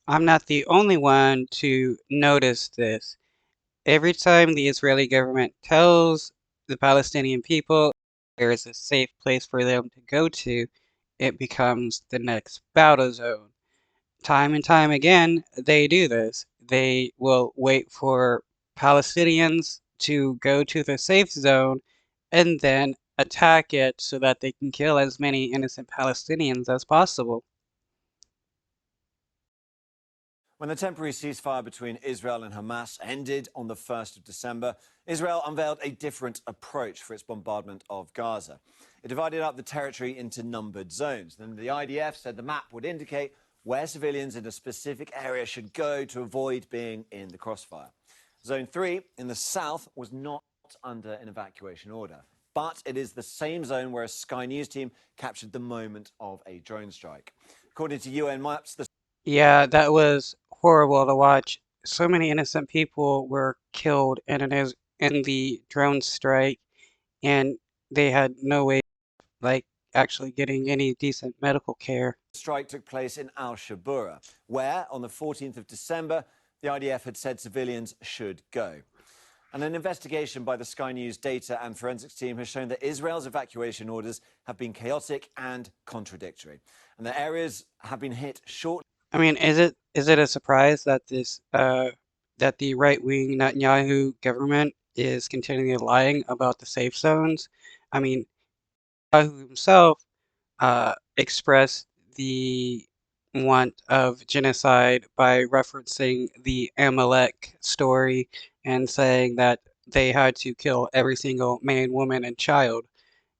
I'm not the only one to notice this. Every time the Israeli government tells the Palestinian people there is a safe place for them to go to, it becomes the next battle zone. Time and time again, they do this. They will wait for Palestinians to go to the safe zone and then attack it so that they can kill as many innocent Palestinians as possible. When the temporary ceasefire between Israel and Hamas ended on the 1st of December, Israel unveiled a different approach for its bombardment of Gaza. It divided up the territory into numbered zones. Then the IDF said the map would indicate where civilians in a specific area should go to avoid being in the crossfire. Zone 3 in the south was not under an evacuation order, but it is the same zone where a Sky News team captured the moment of a drone strike. According to UN maps, the Yeah, that was horrible to watch. So many innocent people were killed in the drone strike, and they had no way, like, actually getting any decent medical care. strike took place in Al Shabura, where on the 14th of December, the IDF had said civilians should go. And an investigation by the Sky News data and forensics team has shown that Israel's evacuation orders have been chaotic and contradictory, and the areas have been hit shortly. I mean, is it a surprise that that the right-wing Netanyahu government is continually lying about the safe zones? I mean, Netanyahu himself expressed the want of genocide by referencing the Amalek story and saying that they had to kill every single man, woman, and child.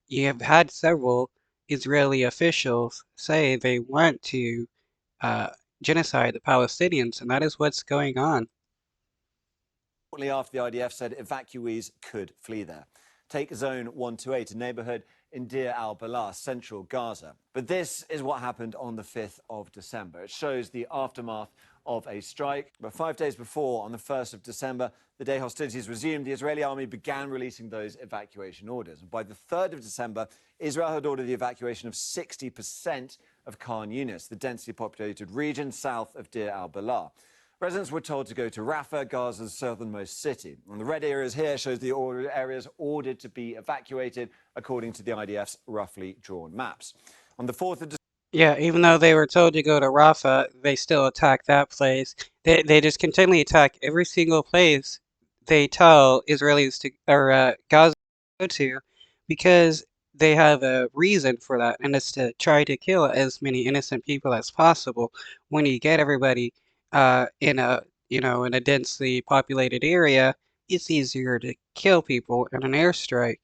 You have had several Israeli officials say they want to uh, genocide the Palestinians, and that is what's going on. Shortly after the IDF said evacuees could flee there. Take Zone 128, a neighborhood in Deir al-Balah, central Gaza. But this is what happened on the 5th of December. It shows the aftermath of a strike. But 5 days before, on the 1st of December, the day hostilities resumed, the Israeli army began releasing those evacuation orders. And by the 3rd of December, Israel had ordered the evacuation of 60% of Khan Yunis, the densely populated region south of Deir al-Balah. Residents were told to go to Rafah, Gaza's southernmost city. And the red areas here shows the areas ordered to be evacuated according to the IDF's roughly drawn maps. On the 4th of Yeah, even though they were told to go to Rafah, they still attack that place. They just continually attack every single place they tell Israelis to or Gaza to go to because they have a reason for that, and it's to try to kill as many innocent people as possible. When you get everybody in a in a densely populated area, it's easier to kill people in an airstrike.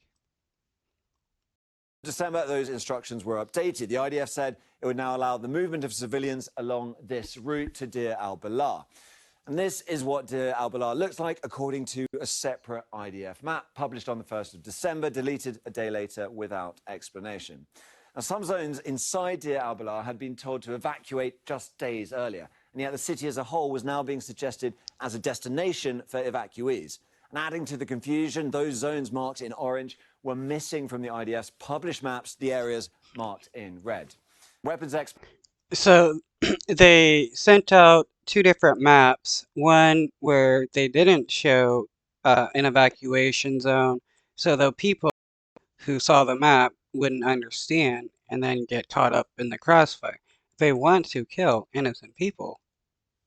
December, those instructions were updated. The IDF said it would now allow the movement of civilians along this route to Deir al-Balah. And this is what Deir al-Balah looks like according to a separate IDF map published on the 1st of December, deleted a day later without explanation. Now, some zones inside Deir al-Balah had been told to evacuate just days earlier, and yet the city as a whole was now being suggested as a destination for evacuees. And adding to the confusion, those zones marked in orange were missing from the IDF's published maps, the areas marked in red. Weapons experts. So they sent out two different maps, one where they didn't show an evacuation zone, so the people who saw the map wouldn't understand and then get caught up in the crossfire. They want to kill innocent people.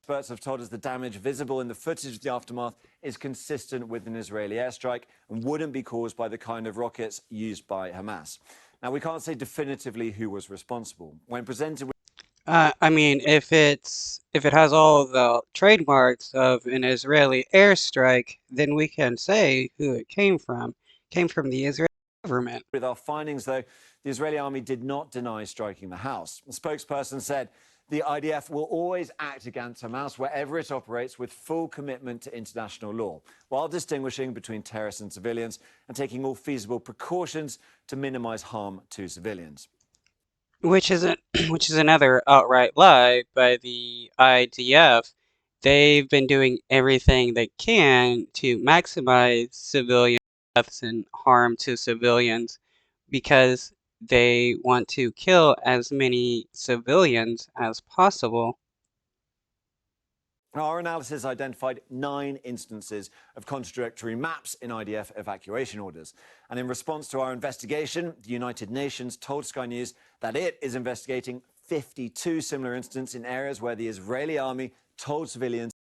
Experts have told us the damage visible in the footage of the aftermath is consistent with an Israeli airstrike and wouldn't be caused by the kind of rockets used by Hamas. Now, we can't say definitively who was responsible. When presented with I mean, if it has all the trademarks of an Israeli airstrike, then we can say who it came from. It came from the Israeli government. our findings, though, the Israeli army did not deny striking the house. The spokesperson said the IDF will always act against Hamas wherever it operates with full commitment to international law, while distinguishing between terrorists and civilians and taking all feasible precautions to minimize harm to civilians. Which is which is another outright lie by the IDF. They've been doing everything they can to maximize civilian deaths and harm to civilians because they want to kill as many civilians as possible. Our analysis identified 9 instances of contradictory maps in IDF evacuation orders. And in response to our investigation, the United Nations told Sky News that it is investigating 52 similar incidents in areas where the Israeli army told civilians